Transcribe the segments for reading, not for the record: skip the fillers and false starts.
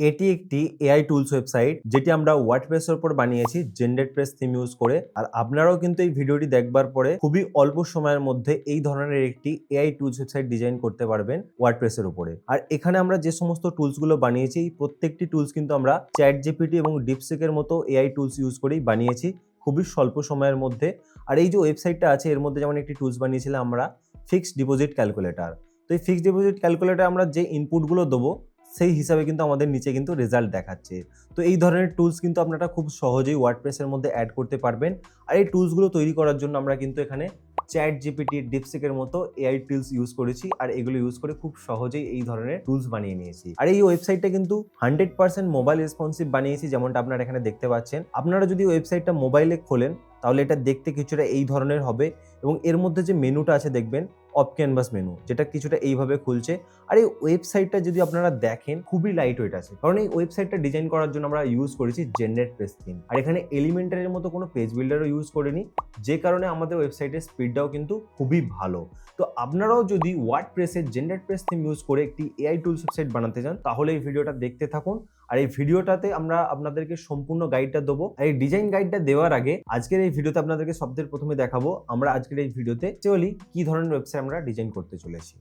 এটি একটি AI tools website যেটি আমরা ওয়ার্ডপ্রেসের উপর বানিয়েছি জেনারেটপ্রেস থিম ইউজ করে। আর আপনারাও কিন্তু এই ভিডিওটি দেখবার পরে খুবই অল্প সময়ের মধ্যে এই ধরনের একটি এআই টুলস ওয়েবসাইট ডিজাইন করতে পারবেন ওয়ার্ডপ্রেসের উপরে। আর এখানে আমরা যে সমস্ত টুলস গুলো বানিয়েছি এই প্রত্যেকটি টুলস কিন্তু আমরা চ্যাট জিপিটি এবং ডিপসিকের মতো এআই টুলস ইউজ করেই বানিয়েছি খুবই স্বল্প সময়ের মধ্যে। আর এই যে ওয়েবসাইটটা আছে এর মধ্যে যেমন একটি টুলস বানিয়েছিলাম আমরা ফিক্সড ডিপোজিট ক্যালকুলেটর। তো এই ফিক্সড ডিপোজিট ক্যালকুলেটর আমরা যে ইনপুটগুলো দেবো সেই হিসাবে কিন্তু আমাদের নিচে কিন্তু রেজাল্ট দেখাচ্ছে। তো এই ধরনের টুলস কিন্তু আপনারা খুব সহজেই ওয়ার্ডপ্রেসের মধ্যে অ্যাড করতে পারবেন। আর এই টুলসগুলো তৈরি করার জন্য আমরা কিন্তু এখানে চ্যাট জিপিটি, ডিপসিকের মতো এআই টুলস ইউজ করেছি। আর এগুলো ইউজ করে খুব সহজেই এই ধরনের টুলস বানিয়ে নিয়েছি। আর এই ওয়েবসাইটটা কিন্তু 100% মোবাইল রেসপন্সিভ বানিয়েছি, যেমনটা আপনারা এখানে দেখতে পাচ্ছেন। আপনারা যদি ওয়েবসাইটটা মোবাইলে খোলেন তাহলে এটা দেখতে কিছুটা এই ধরনের হবে এবং এর মধ্যে যে মেনুটা আছে দেখবেন অফ ক্যানভাস মেনু, যেটা কিছুটা এইভাবে খুলছে। আর এই ওয়েবসাইটটা যদি আপনারা দেখেন খুবই লাইট ওয়েট আছে, কারণ এই ওয়েবসাইটটা ডিজাইন করার জন্য আমরা ইউজ করেছি জেনারেটপ্রেস থিম। আর এখানে এলিমেন্টারের মতো কোনো পেজ বিল্ডারও ইউজ করিনি, যে কারণে আমাদের ওয়েবসাইটের স্পিডটাও কিন্তু খুবই ভালো। তো আপনারাও যদি ওয়ার্ডপ্রেসের জেনারেটপ্রেস থিম ইউজ করে একটি এআই টুলস ওয়েবসাইট বানাতে চান তাহলে এই ভিডিওটা দেখতে থাকুন। আর এই ভিডিওটাতে আমরা আপনাদেরকে সম্পূর্ণ গাইডটা দেবো। আর এই ডিজাইন গাইডটা দেওয়ার আগে আজকের এই ভিডিওতে আপনাদেরকে সবথেকে প্রথমে দেখাবো আমরা আজকের এই ভিডিওতে অ্যাকচুয়ালি কি ধরনের ওয়েবসাইট আমরা ডিজাইন করতে চলেছি।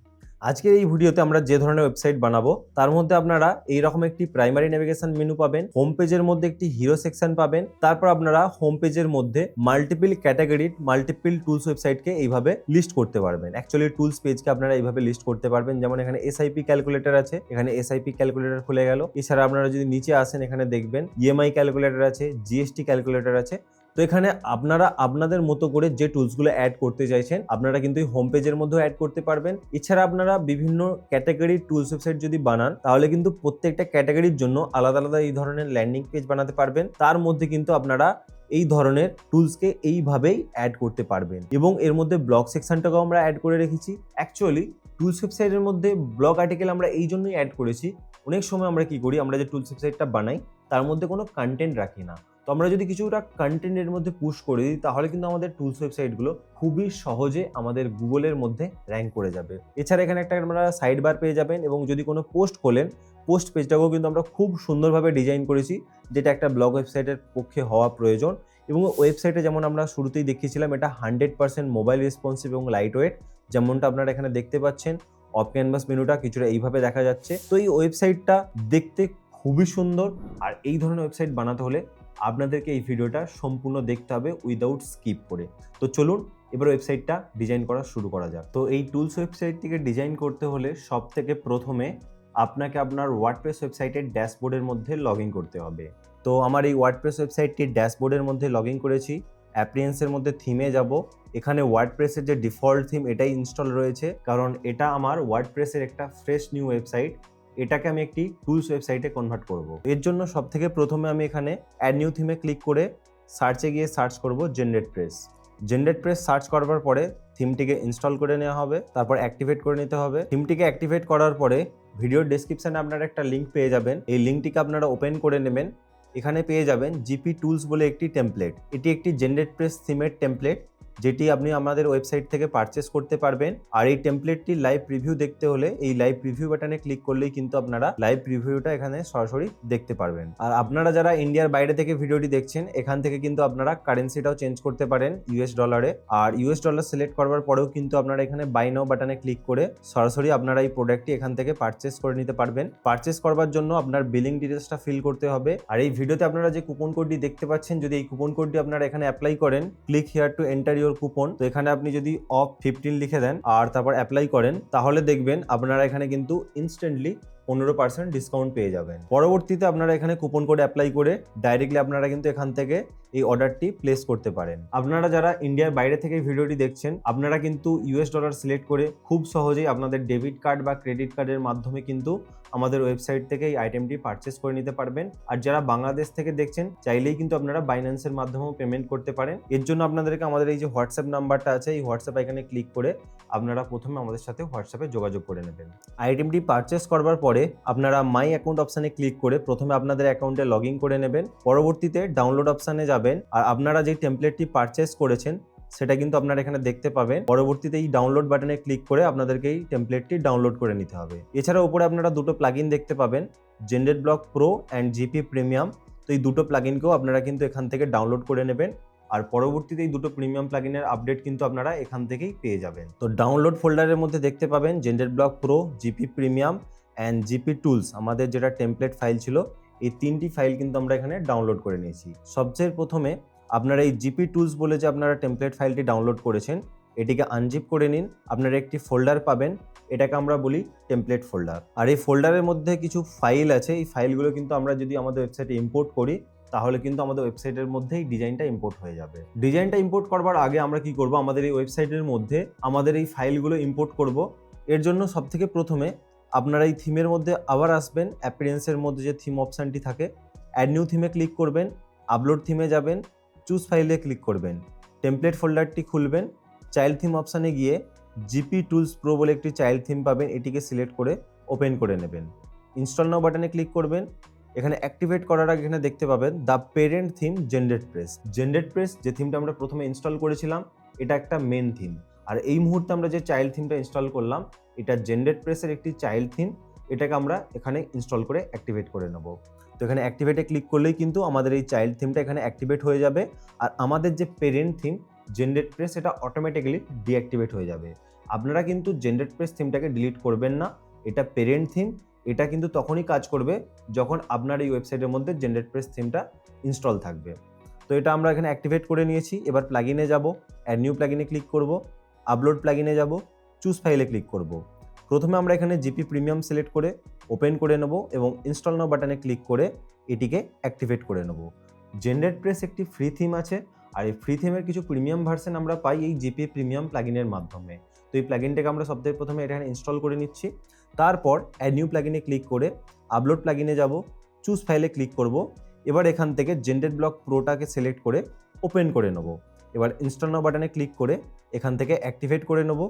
আজকের এই ভিডিওতে আমরা যে ধরনের ওয়েবসাইট বানাবো তার মধ্যে আপনারা এইরকম একটি প্রাইমারি নেভিগেশন মেনু পাবেন, হোম পেজের মধ্যে একটি হিরো সেকশন পাবেন, তারপর আপনারা হোম পেজের মধ্যে মাল্টিপল ক্যাটাগরির মাল্টিপল টুলস ওয়েবসাইটকে এইভাবে লিস্ট করতে পারবেন। অ্যাকচুয়ালি টুলস পেজকে আপনারা এইভাবে লিস্ট করতে পারবেন, যেমন এখানে এসআইপি ক্যালকুলেটর আছে, এখানে এসআইপি ক্যালকুলেটর খুলে গেল। এছাড়া আপনারা যদি নিচে আসেন এখানে দেখবেন ইএমআই ক্যালকুলেটর আছে, জিএসটি ক্যালকুলেটর আছে। তো এখানে আপনারা আপনাদের মতো করে যে টুলসগুলো অ্যাড করতে চাইছেন আপনারা কিন্তু এই হোম পেজের মধ্যেও অ্যাড করতে পারবেন। এছাড়া আপনারা বিভিন্ন ক্যাটাগরির টুলস ওয়েবসাইট যদি বানান তাহলে কিন্তু প্রত্যেকটা ক্যাটাগরির জন্য আলাদা আলাদা এই ধরনের ল্যান্ডিং পেজ বানাতে পারবেন। তার মধ্যে কিন্তু আপনারা এই ধরনের টুলসকে এইভাবেই অ্যাড করতে পারবেন। এবং এর মধ্যে ব্লগ সেকশনটাকেও আমরা অ্যাড করে রেখেছি। অ্যাকচুয়ালি টুলস ওয়েবসাইটের মধ্যে ব্লগ আর্টিকেল আমরা এই জন্যই অ্যাড করেছি, অনেক সময় আমরা কি করি, আমরা যে টুলস ওয়েবসাইটটা বানাই তার মধ্যে কোনো কন্টেন্ট রাখি না। তো আমরা যদি কিছুটা কন্টেন্টের মধ্যে পুশ করে দিই তাহলে কিন্তু আমাদের টুলস ওয়েবসাইটগুলো খুবই সহজে আমাদের গুগলের মধ্যে র্যাঙ্ক করে যাবে। এছাড়া এখানে একটা আমরা সাইড বার পেয়ে যাবেন এবং যদি কোনো পোস্ট খোলেন পোস্ট পেজটাকেও কিন্তু আমরা খুব সুন্দরভাবে ডিজাইন করেছি, যেটা একটা ব্লগ ওয়েবসাইটের পক্ষে হওয়া প্রয়োজন। এবং ওয়েবসাইটে যেমন আমরা শুরুতেই দেখিয়েছিলাম এটা 100% মোবাইল রেসপন্সিভ এবং লাইট ওয়েট, যেমনটা আপনারা এখানে দেখতে পাচ্ছেন। অফ ক্যানভাস মেনুটা কিছুটা এইভাবে দেখা যাচ্ছে। তো এই ওয়েবসাইটটা দেখতে খুবই সুন্দর। আর এই ধরনের ওয়েবসাইট বানাতে হলে আপনাদেরকে এই ভিডিওটা সম্পূর্ণ দেখতে হবে উইদাউট স্কিপ করে। তো চলুন এবার ওয়েবসাইটটা ডিজাইন করা শুরু করা যাক। তো এই টুলস ওয়েবসাইটটিকে ডিজাইন করতে হলে সব থেকে প্রথমে আপনাকে আপনার ওয়ার্ডপ্রেস ওয়েবসাইটের ড্যাশবোর্ডের মধ্যে লগ ইন করতে হবে। তো আমার এই ওয়ার্ডপ্রেস ওয়েবসাইটটির ড্যাশবোর্ডের মধ্যে লগ ইন করেছি। অ্যাপ্রিয়েন্সের মধ্যে থিমে যাব। এখানে ওয়ার্ডপ্রেসের যে ডিফল্ট থিম এটাই ইনস্টল রয়েছে, কারণ এটা আমার ওয়ার্ডপ্রেসের একটা ফ্রেশ নিউ ওয়েবসাইট। এটাকে আমি একটি টুলস ওয়েবসাইটে কনভার্ট করব। এর জন্য সবথেকে প্রথমে আমি এখানে অ্যাড নিউ থিমে ক্লিক করে সার্চে গিয়ে সার্চ করব জেনারেটপ্রেস। জেনারেটপ্রেস সার্চ করবার পরে থিমটিকে ইনস্টল করে নেওয়া হবে, তারপর অ্যাক্টিভেট করে নিতে হবে। থিমটিকে অ্যাক্টিভেট করার পরে ভিডিওর ডেসক্রিপশনে আপনারা একটা লিঙ্ক পেয়ে যাবেন, এই লিঙ্কটিকে আপনারা ওপেন করে নেবেন। এখানে পেয়ে যাবেন জিপি টুলস বলে একটি টেমপ্লেট। এটি একটি জেনারেটপ্রেস থিমের টেমপ্লেট যেটি আপনি আমাদের ওয়েবসাইট থেকে পারচেস করতে পারবেন। আর এই টেমপ্লেটটি লাইভ প্রিভিউ দেখতে হলে এই লাইভ প্রিভিউ বাটনে ক্লিক করলেই কিন্তু আপনারা লাইভ প্রিভিউটা এখানে সরাসরি দেখতে পারবেন। আর আপনারা যারা ইন্ডিয়ার বাইরে থেকে ভিডিওটি দেখছেন এখান থেকে কিন্তু আপনারা কারেন্সিটাও চেঞ্জ করতে পারেন ইউএস ডলারে। আর ইউএস ডলার সিলেক্ট করবার পরেও কিন্তু আপনারা এখানে বাই নাও বাটনে ক্লিক করে সরাসরি আপনারা এই প্রোডাক্টটি এখান থেকে পারচেস করে নিতে পারবেন। পারচেস করবার জন্য আপনার বিলিং ডিটেলসটা ফিল করতে হবে। আর এই ভিডিওতে আপনারা যে কুপন কোডটি দেখতে পাচ্ছেন, যদি এই কুপন কোডটি আপনারা এখানে অ্যাপ্লাই করেন, click here to enter coupon, তো এখানে আপনি যদি অফ 15 লিখে দেন আর তারপর অ্যাপ্লাই করেন তাহলে দেখবেন আপনারা এখানে কিন্তু ইনস্ট্যান্টলি 15% ডিসকাউন্ট পেয়ে যাবেন। পরবর্তীতে আপনারা এখানে কুপন কোড অ্যাপ্লাই করে ডাইরেক্টলি আপনারা কিন্তু এখান থেকে এই অর্ডারটি প্লেস করতে পারেন। আপনারা যারা ইন্ডিয়ার বাইরে থেকে ভিডিওটি দেখছেন আপনারা কিন্তু ইউএস ডলার সিলেক্ট করে খুব সহজেই আপনাদের ডেবিট কার্ড বা ক্রেডিট কার্ডের মাধ্যমে কিন্তু আমাদের ওয়েবসাইট থেকে এই আইটেমটি পারচেস করে নিতে পারবেন। আর যারা বাংলাদেশ থেকে দেখছেন চাইলেই কিন্তু আপনারা বাইন্যান্সের মাধ্যমেও পেমেন্ট করতে পারেন। এর জন্য আপনাদেরকে আমাদের এই যে হোয়াটসঅ্যাপ নাম্বারটা আছে এই হোয়াটসঅ্যাপ এখানে ক্লিক করে আপনারা প্রথমে আমাদের সাথে হোয়াটসঅ্যাপে যোগাযোগ করে নেবেন। আইটেমটি পারচেস করবার পরে আপনারা মাই অ্যাকাউন্ট অপশানে ক্লিক করে প্রথমে আপনাদের অ্যাকাউন্টে লগ ইন করে নেবেন। পরবর্তীতে ডাউনলোড অপশানে যাবেন আর আপনারা যে টেমপ্লেটটি পারচেস করেছেন সেটা কিন্তু আপনারা এখানে দেখতে পাবেন। পরবর্তীতে এই ডাউনলোড বাটনে ক্লিক করে আপনাদেরকে এই টেমপ্লেটটি ডাউনলোড করে নিতে হবে। এছাড়া উপরে আপনারা দুটো প্লাগইন দেখতে পাবেন, generate block pro and GP premium. তো এই দুটো প্লাগইনকেও আপনারা কিন্তু এখান থেকে ডাউনলোড করে নেবেন, আর পরবর্তীতে এই দুটো প্রিমিয়াম প্লাগইনের আপডেট কিন্তু আপনারা এখান থেকেই পেয়ে যাবেন। তো ডাউনলোড ফোল্ডারের মধ্যে দেখতে পাবেন generate block pro, GP premium and GP tools. আমাদের যেটা টেমপ্লেট ফাইল ছিল, এই তিনটি ফাইল কিন্তু আমরা এখানে ডাউনলোড করে নিয়েছি। সবচেয়ে প্রথমে আপনারা এই জিপি টুলস বলে যে আপনারা টেমপ্লেট ফাইলটি ডাউনলোড করেছেন, এটিকে আনজিপ করে নিন। আপনারা একটি ফোল্ডার পাবেন, এটাকে আমরা বলি টেমপ্লেট ফোল্ডার। আর এই ফোল্ডারের মধ্যে কিছু ফাইল আছে, এই ফাইলগুলো কিন্তু আমরা যদি আমাদের ওয়েবসাইটে ইম্পোর্ট করি তাহলে কিন্তু আমাদের ওয়েবসাইটের মধ্যেই ডিজাইনটা ইম্পোর্ট হয়ে যাবে। ডিজাইনটা ইম্পোর্ট করবার আগে আমরা কি করব, আমাদের এই ওয়েবসাইটের মধ্যে আমাদের এই ফাইলগুলো ইম্পোর্ট করব। এর জন্য সবথেকে প্রথমে আপনারা এই থিমের মধ্যে আবার আসবেন, অ্যাপিয়ারেন্সের মধ্যে যে থিম অপশানটি থাকে, অ্যাড নিউ থিমে ক্লিক করবেন, আপলোড থিমে যাবেন, চুজ ফাইলে ক্লিক করবেন, টেমপ্লেট ফোল্ডারটি খুলবেন, চাইল্ড থিম অপশানে গিয়ে জিপি টুলস প্রো বলে একটি চাইল্ড থিম পাবেন, এটিকে সিলেক্ট করে ওপেন করে নেবেন। ইনস্টল নাও বাটনে ক্লিক করবেন। এখানে অ্যাক্টিভেট করার আগে এখানে দেখতে পাবেন the parent theme generate press. Generate press যে থিমটা আমরা প্রথমে ইনস্টল করেছিলাম, এটা একটা মেন থিম। আর এই মুহূর্তে আমরা যে চাইল্ড থিমটা ইনস্টল করলাম, এটা জেনারেট প্রেসের একটি চাইল্ড থিম। এটাকে আমরা এখানে ইনস্টল করে অ্যাক্টিভেট করে নেব। তো এখানে অ্যাক্টিভেটে ক্লিক করলেই কিন্তু আমাদের এই চাইল্ড থিমটা এখানে অ্যাক্টিভেট হয়ে যাবে, আর আমাদের যে পেরেন্ট থিম জেনারেট প্রেস, এটা অটোমেটিক্যালি ডিঅ্যাক্টিভেট হয়ে যাবে। আপনারা কিন্তু জেনারেট প্রেস থিমটাকে ডিলিট করবেন না, এটা পেরেন্ট থিম। এটা কিন্তু তখনই কাজ করবে যখন আপনার এই ওয়েবসাইটের মধ্যে জেনারেট প্রেস থিমটা ইনস্টল থাকবে। তো এটা আমরা এখানে অ্যাক্টিভেট করে নিয়েছি। এবার প্লাগইনে যাব, অ্যাড নিউ প্লাগইনে ক্লিক করব, আপলোড প্লাগইনে যাব, চুজ ফাইলে ক্লিক করব। প্রথমে আমরা এখানে জিপি প্রিমিয়াম সিলেক্ট করে ওপেন করে নেব এবং ইনস্টল নাও বাটনে ক্লিক করে এটিকে অ্যাক্টিভেট করে নেব। জেনারেট প্রেস একটি ফ্রি থিম আছে, আর এই ফ্রি থিমের কিছু প্রিমিয়াম ভার্সন আমরা পাই এই জিপি প্রিমিয়াম প্লাগইনের মাধ্যমে। তো এই প্লাগইনটাকে আমরা সবথেকে প্রথমে এখানে ইনস্টল করে নিচ্ছি। তারপর অ্যাড নিউ প্লাগইনে ক্লিক করে আপলোড প্লাগইনে যাব, চুজ ফাইলে ক্লিক করব। এবার এখান থেকে জেনারেট ব্লক প্রোটাকে সিলেক্ট করে ওপেন করে নেব। এবার ইনস্টল নাও বাটনে ক্লিক করে এখান থেকে অ্যাক্টিভেট করে নেব।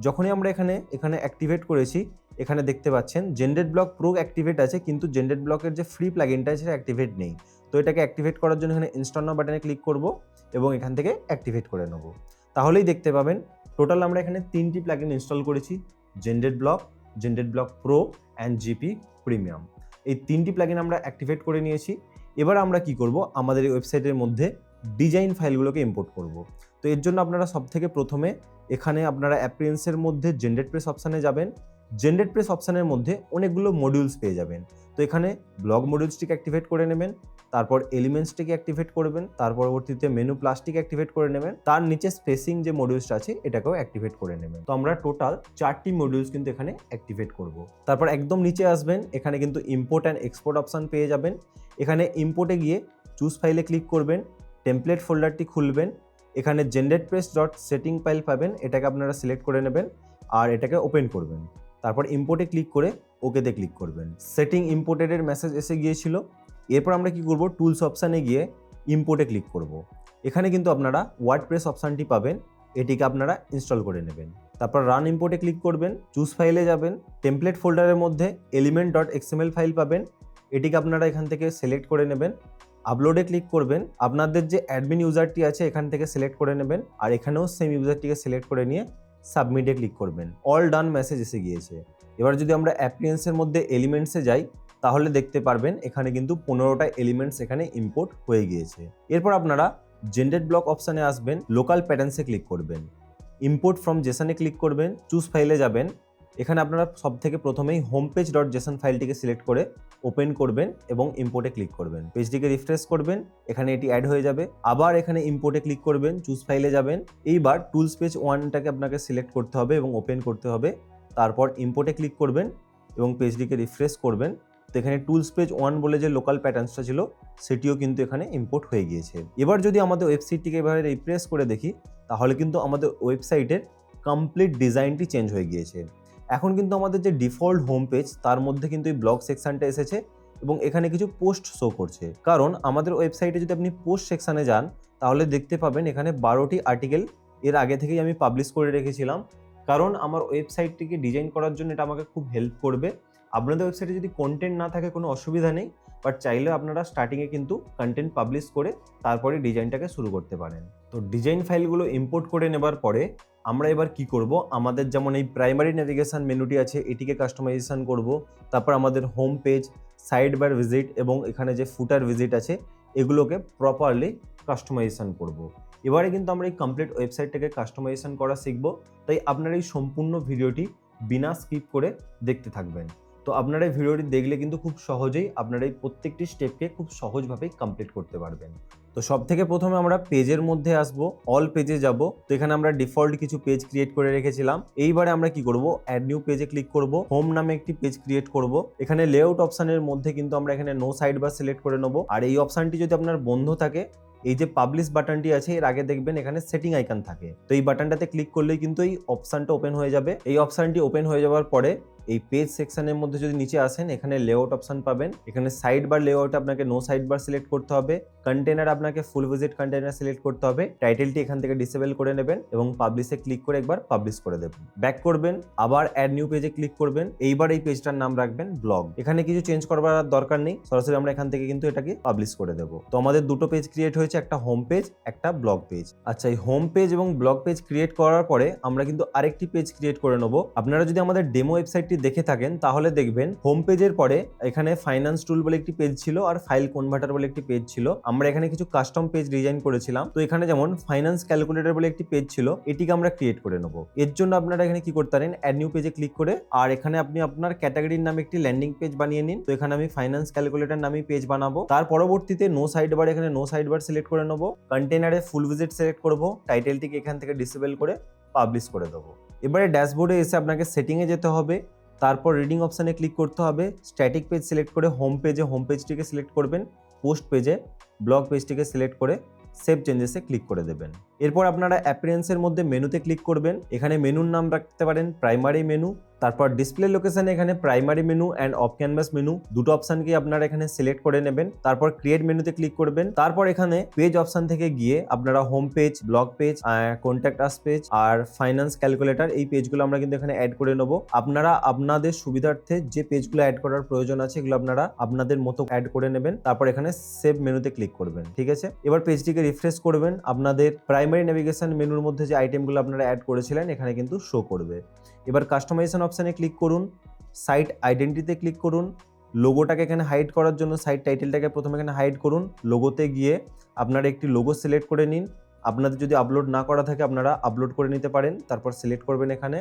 যখনই আমরা এখানে অ্যাক্টিভেট করেছি, এখানে দেখতে পাচ্ছেন জেনারেট ব্লক প্রো অ্যাক্টিভেট আছে, কিন্তু জেনারেট ব্লকের যে ফ্রি প্লাগইনটা আছে সেটা অ্যাক্টিভেট নেই। তো এটাকে অ্যাক্টিভেট করার জন্য এখানে ইনস্টল নাও বাটনে ক্লিক করব এবং এখান থেকে অ্যাক্টিভেট করে নেব। তাহলেই দেখতে পাবেন টোটাল আমরা এখানে 3টি প্লাগইন ইনস্টল করেছি, generate block pro and GP premium. এই 3টি প্লাগইন আমরা অ্যাক্টিভেট করে নিয়েছি। এবার আমরা কি করব, আমাদের এই ওয়েবসাইটের মধ্যে ডিজাইন ফাইলগুলোকে ইম্পোর্ট করব। তো এর জন্য আপনারা সবথেকে প্রথমে এখানে আপনারা অ্যাপিয়ারেন্সের মধ্যে জেনারেট প্রেস অপশানে যাবেন। জেনারেট প্রেস অপশানের মধ্যে অনেকগুলো মডিউলস পেয়ে যাবেন। তো এখানে ব্লগ মডিউলসটিকে অ্যাক্টিভেট করে নেবেন, তারপর এলিমেন্টসটিকে অ্যাক্টিভেট করবেন, তার পরবর্তীতে মেনু প্লাসটিক অ্যাক্টিভেট করে নেবেন, তার নিচে স্পেসিং যে মডিউলসটা আছে এটাকেও অ্যাক্টিভেট করে নেবেন। তো আমরা টোটাল 4টি মডিউলস কিন্তু এখানে অ্যাক্টিভেট করব। তারপর একদম নিচে আসবেন, এখানে কিন্তু ইম্পোর্ট অ্যান্ড এক্সপোর্ট অপশান পেয়ে যাবেন। এখানে ইম্পোর্টে গিয়ে চুজ ফাইলে ক্লিক করবেন, টেমপ্লেট ফোল্ডারটি খুলবেন, এখানে generate press dot setting file পাবেন, এটাকে আপনারা সিলেক্ট করে নেবেন আর এটাকে ওপেন করবেন। তারপর ইম্পোর্টে ক্লিক করে ওকেতে ক্লিক করবেন। সেটিং ইম্পোর্টেডের মেসেজ এসে গিয়েছিল। এরপর আমরা কি করব, টুলস অপশানে গিয়ে ইম্পোর্টে ক্লিক করব। এখানে কিন্তু আপনারা ওয়ার্ডপ্রেস অপশানটি পাবেন, এটিকে আপনারা ইনস্টল করে নেবেন। তারপর রান ইম্পোর্টে ক্লিক করবেন, চুজ ফাইলে যাবেন, টেমপ্লেট ফোল্ডারের মধ্যে এলিমেন্ট ডট এক্সএমএল ফাইল পাবেন, এটিকে আপনারা এখান থেকে সিলেক্ট করে নেবেন। আপলোডে ক্লিক করবেন, আপনাদের যে অ্যাডমিন ইউজারটি আছে এখান থেকে সিলেক্ট করে নেবেন, আর এখানেও সেম ইউজারটিকে সিলেক্ট করে নিয়ে সাবমিটে ক্লিক করবেন। অল ডান মেসেজ এসে গিয়েছে। এবার যদি আমরা অ্যাপিয়ারেন্সের মধ্যে এলিমেন্টসে যাই, তাহলে দেখতে পারবেন এখানে কিন্তু 15টা এলিমেন্টস এখানে ইম্পোর্ট হয়ে গিয়েছে। এরপর আপনারা জেনারেট ব্লক অপশানে আসবেন, লোকাল প্যাটার্নসে ক্লিক করবেন, ইম্পোর্ট ফ্রম জেসনে ক্লিক করবেন, চুজ ফাইলে যাবেন। এখানে আপনারা সবথেকে প্রথমেই হোম পেজ ডট জেসন ফাইলটিকে সিলেক্ট করে ওপেন করবেন এবং ইম্পোর্টে ক্লিক করবেন। পেজটিকে রিফ্রেশ করবেন, এখানে এটি অ্যাড হয়ে যাবে। আবার এখানে ইম্পোর্টে ক্লিক করবেন, চুজ ফাইলে যাবেন। এইবার টুলস পেজ 1টাকে আপনাকে সিলেক্ট করতে হবে এবং ওপেন করতে হবে। তারপর ইম্পোর্টে ক্লিক করবেন এবং পেজটিকে রিফ্রেশ করবেন। তো এখানে টুলস পেজ 1 বলে যে লোকাল প্যাটার্নসটা ছিল সেটিও কিন্তু এখানে ইম্পোর্ট হয়ে গিয়েছে। এবার যদি আমাদের ওয়েবসাইটটিকে এবারে রিফ্রেশ করে দেখি, তাহলে কিন্তু আমাদের ওয়েবসাইটের কমপ্লিট ডিজাইনটি চেঞ্জ হয়ে গিয়েছে। এখন কিন্তু আমাদের যে ডিফল্ট হোম পেজ তার মধ্যে কিন্তু এই ব্লগ সেকশনটা এসেছে এবং এখানে কিছু পোস্ট শো করছে। কারণ আমাদের ওয়েবসাইটে যদি আপনি পোস্ট সেকশনে যান, তাহলে দেখতে পাবেন এখানে 12টি আর্টিকেল এর আগে থেকেই আমি পাবলিশ করে রেখেছিলাম। কারণ আমার ওয়েবসাইটটিকে ডিজাইন করার জন্য এটা আমাকে খুব হেল্প করবে। আপনাদের ওয়েবসাইটে যদি কন্টেন্ট না থাকে কোনো অসুবিধা নেই, বাট চাইলেও আপনারা স্টার্টিংয়ে কিন্তু কন্টেন্ট পাবলিশ করে তারপরে ডিজাইনটাকে শুরু করতে পারেন। তো ডিজাইন ফাইলগুলো ইম্পোর্ট করে নেবার পরে আমরা এবার কি করব, আমাদের যেমন এই প্রাইমারি নেভিগেশন মেনুটি আছে এটিকে কাস্টমাইজেশন করব। তারপর আমাদের home page, side bar visit এবং এখানে যে ফুটার ভিজিট আছে এগুলোকে প্রপারলি কাস্টমাইজেশন করব। এবারে কিন্তু আমরা এই কমপ্লিট ওয়েবসাইটটাকে কাস্টমাইজেশন করা শিখব। তাই আপনারা এই সম্পূর্ণ ভিডিওটি বিনা স্কিপ করে দেখতে থাকবেন। তো আপনারা এই ভিডিওটি দেখলে কিন্তু খুব সহজেই আপনারা এই প্রত্যেকটি স্টেপকে খুব সহজভাবেই কমপ্লিট করতে পারবেন। তো সব থেকে প্রথমে আমরা পেজের মধ্যে আসবো, অল পেজে যাব। তো এখানে আমরা ডিফল্ট কিছু পেজ ক্রিয়েট করে রেখেছিলাম। এইবারে আমরা কি করব, অ্যাড নিউ পেজে ক্লিক করব, হোম নামে একটি পেজ ক্রিয়েট করব। এখানে লেআউট অপশনের মধ্যে কিন্তু আমরা এখানে নো সাইড বার সিলেক্ট করে নেব। আর এই অপশনটি যদি আপনার বন্ধ থাকে, এই যে পাবলিশ বাটনটি আছে এর আগে দেখবেন এখানে সেটিং আইকন থাকে, তো এই বাটনটাতে ক্লিক করলেই কিন্তু এই অপশনটা ওপেন হয়ে যাবে। এই অপশনটি ওপেন হয়ে যাওয়ার পরে এই পেজ সেকশনের মধ্যে যদি নিচে আসেন এখানে লেআউট অপশন পাবেন। এখানে সাইড বার লেআউট আপনাকে নো সাইড বার সিলেক্ট করতে হবে, কন্টেনার আপনাকে ফুল ভিজিট কন্টেনার সিলেক্ট করতে হবে, টাইটেলটি এখান থেকে ডিসেবল করে নেবেন এবং পাবলিশে ক্লিক করে একবার পাবলিশ করে দেবেন। ব্যাক করবেন, আবার অ্যাড নিউ পেজে ক্লিক করবেন। এইবার এই পেজটার নাম রাখবেন ব্লগ। এখানে কিছু চেঞ্জ করবার দরকার নেই, সরাসরি আমরা এখান থেকে কিন্তু এটাকে পাবলিশ করে দেব। তো আমাদের দুটো পেজ ক্রিয়েট হয়েছে, একটা হোম পেজ, একটা ব্লগ পেজ। আচ্ছা, এই হোম পেজ এবং ব্লগ পেজ ক্রিয়েট করার পরে আমরা কিন্তু আরেকটি পেজ ক্রিয়েট করে নেব। আপনারা যদি আমাদের ডেমো ওয়েবসাইটটি দেখে থাকেন তাহলে দেখবেন হোম পেজের পরে এখানে ফাইন্যান্স টুল বলে একটি পেজ ছিল আর ফাইল কনভার্টার বলে একটি পেজ ছিল। আমরা এখানে কিছু কাস্টম পেজ ডিজাইন করেছিলাম। তো এখানে যেমন ফাইন্যান্স ক্যালকুলেটর বলে একটি পেজ ছিল, এটিকে আমরা ক্রিয়েট করে নেব। এর জন্য আপনারা এখানে কি করতে পারেন, অ্যাড নিউ পেজে ক্লিক করে আর এখানে আপনি আপনার ক্যাটাগরির নামে একটি ল্যান্ডিং পেজ বানিয়ে নিন। তো এখানে আমি ফাইন্যান্স ক্যালকুলেটর নামে পেজ বানাবো। তার পরবর্তীতে নো সাইড বার, এখানে নো সাইড বার সিলেক্ট করে নেব, কন্টেনারে ফুল ভিজিট সিলেক্ট করব, টাইটেলটিকে এখান থেকে ডিসেবল করে পাবলিশ করে দেবো। এবারে ড্যাশবোর্ডে এসে আপনাকে সেটিংয়ে যেতে হবে, তারপর রিডিং অপশানে ক্লিক করতে হবে, স্ট্যাটিক পেজ সিলেক্ট করে হোম পেজে হোম পেজটিকে সিলেক্ট করবেন, পোস্ট পেজে ব্লগ পেজটিকে সিলেক্ট করে সেভ চেঞ্জেসে ক্লিক করে দেবেন। এরপর আপনারা অ্যাপিয়ারেন্সের মধ্যে মেনুতে ক্লিক করবেন। এখানে মেনুর নাম রাখতে পারেন প্রাইমারি মেনু। তারপর ডিসপ্লে লোকেশনে এখানে primary menu and of canvas menu দুটো অপশনকে আপনারা এখানে সিলেক্ট করে নেবেন। তারপর ক্রিয়েট মেনুতে ক্লিক করবেন। তারপর এখানে পেজ অপশন থেকে গিয়ে আপনারা home page, blog page, contact us page আর ফাইন্যান্স ক্যালকুলেটর এই পেজগুলো আমরা কিন্তু এখানে অ্যাড করে নেব। আপনারা আপনাদের সুবিধার্থে যে পেজগুলো অ্যাড করার প্রয়োজন আছে এগুলো আপনারা আপনাদের মতো অ্যাড করে নেবেন। তারপর এখানে সেভ মেনুতে ক্লিক করবেন। ঠিক আছে, এবার পেজটিকে রিফ্রেশ করবেন। আপনাদের প্রাইমারি নেভিগেশন মেনুর মধ্যে যে আইটেমগুলো আপনারা অ্যাড করেছিলেন এখানে কিন্তু শো করবে। এবার কাস্টমাইজেশন অপশানে ক্লিক করুন, সাইট আইডেন্টিটিতে ক্লিক করুন, লোগোটাকে এখানে হাইড করার জন্য সাইট টাইটেলটাকে প্রথমে এখানে হাইড করুন। লোগোতে গিয়ে আপনারা একটি লোগো সিলেক্ট করে নিন। আপনাদের যদি আপলোড না করা থাকে আপনারা আপলোড করে নিতে পারেন। তারপর সিলেক্ট করবেন এখানে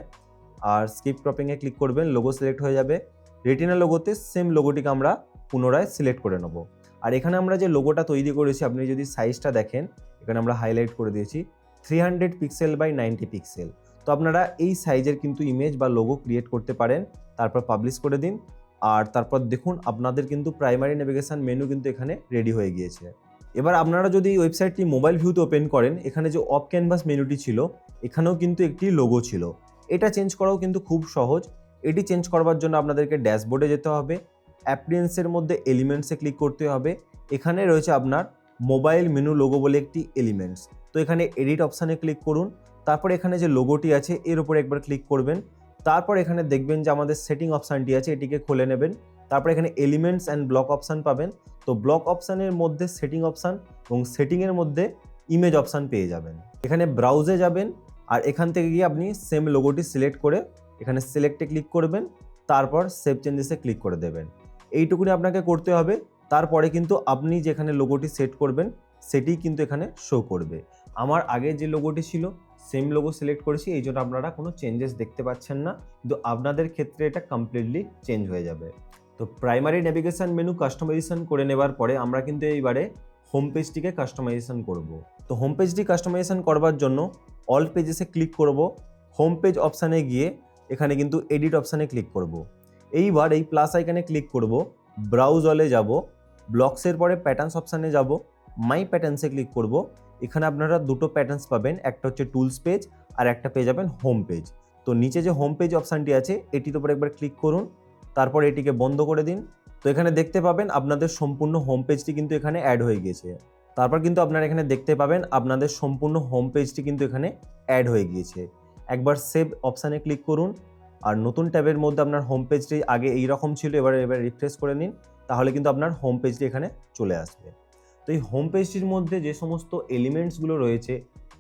আর স্কিপ ক্রপিংয়ে ক্লিক করবেন, লোগো সিলেক্ট হয়ে যাবে। রেটিনা লোগোতে সেম লোগোটিকে আমরা পুনরায় সিলেক্ট করে নেব। আর এখানে আমরা যে লোগোটা তৈরি করেছি আপনি যদি সাইজটা দেখেন এখানে আমরা হাইলাইট করে দিয়েছি 300 পিক্সেল বাই 90 পিক্সেল। তো আপনারা এই সাইজের কিন্তু ইমেজ বা লোগো ক্রিয়েট করতে পারেন। তারপর পাবলিশ করে দিন আর তারপর দেখুন আপনাদের কিন্তু প্রাইমারি নেভিগেশন মেনু কিন্তু এখানে রেডি হয়ে গিয়েছে। এবার আপনারা যদি এই ওয়েবসাইটটি মোবাইল ভিউতে ওপেন করেন এখানে যে অফ ক্যানভাস মেনুটি ছিল এখানেও কিন্তু একটি লোগো ছিল। এটা চেঞ্জ করাও কিন্তু খুব সহজ। এটি চেঞ্জ করবার জন্য আপনাদেরকে ড্যাশবোর্ডে যেতে হবে, অ্যাপিয়ারেন্সের মধ্যে এলিমেন্টসে ক্লিক করতে হবে। এখানে রয়েছে আপনার মোবাইল মেনু লোগো বলে একটি এলিমেন্টস। তো এখানে এডিট অপশানে ক্লিক করুন, তারপর এখানে যে লোগোটি আছে এর উপর একবার ক্লিক করবেন। তারপর এখানে দেখবেন যে আমাদের সেটিং অপশানটি আছে এটিকে খুলে নেবেন। তারপর এখানে এলিমেন্টস অ্যান্ড ব্লক অপশান পাবেন। তো ব্লক অপশানের মধ্যে সেটিং অপশান এবং সেটিংয়ের মধ্যে ইমেজ অপশান পেয়ে যাবেন। এখানে ব্রাউজে যাবেন আর এখান থেকে গিয়ে আপনি সেম লোগোটি সিলেক্ট করে এখানে সিলেক্টে ক্লিক করবেন, তারপর সেভ চেঞ্জেসে ক্লিক করে দেবেন। এইটুকুনি আপনাকে করতে হবে। তারপরে কিন্তু আপনি যেখানে লোগোটি সেট করবেন সেটি কিন্তু এখানে শো করবে। আমার আগে যে লোগোটি ছিল সেম লোগো সিলেক্ট করেছি, এই জন্য আপনারা কোনো চেঞ্জেস দেখতে পাচ্ছেন না, কিন্তু আপনাদের ক্ষেত্রে এটা কমপ্লিটলি চেঞ্জ হয়ে যাবে। তো প্রাইমারি নেভিগেশন মেনু কাস্টমাইজেশন করে নেবার পরে আমরা কিন্তু এইবারে হোম পেজটিকে কাস্টমাইজেশন করব। তো হোম পেজটি কাস্টমাইজেশন করবার জন্য অল পেজেসে ক্লিক করব, হোম পেজ অপশানে গিয়ে এখানে কিন্তু এডিট অপশানে ক্লিক করব। এইবার এই প্লাস আইকনে ক্লিক করব, ব্রাউজ অলে যাব, ব্লকসের পরে প্যাটার্নস অপশানে যাব, মাই প্যাটার্নসে ক্লিক করব। এখানে আপনারা দুটো প্যাটার্নস পাবেন, একটা হচ্ছে টুলস পেজ আর একটা পেয়ে যাবেন হোম পেজ। তো নিচে যে হোম পেজ অপশানটি আছে এটির উপর একবার ক্লিক করুন, তারপর এটিকে বন্ধ করে দিন। তো এখানে দেখতে পাবেন আপনাদের সম্পূর্ণ হোম পেজটি কিন্তু এখানে অ্যাড হয়ে গিয়েছে। তারপর কিন্তু আপনারা এখানে দেখতে পাবেন আপনাদের সম্পূর্ণ হোম পেজটি কিন্তু এখানে অ্যাড হয়ে গিয়েছে। একবার সেভ অপশানে ক্লিক করুন আর নতুন ট্যাবের মধ্যে আপনার হোম পেজটি আগে এইরকম ছিল, এবার রিফ্রেশ করে নিন। তাহলে কিন্তু আপনার হোম পেজটি এখানে চলে আসবে। তো এই হোম পেজটির মধ্যে যে সমস্ত এলিমেন্টসগুলো রয়েছে,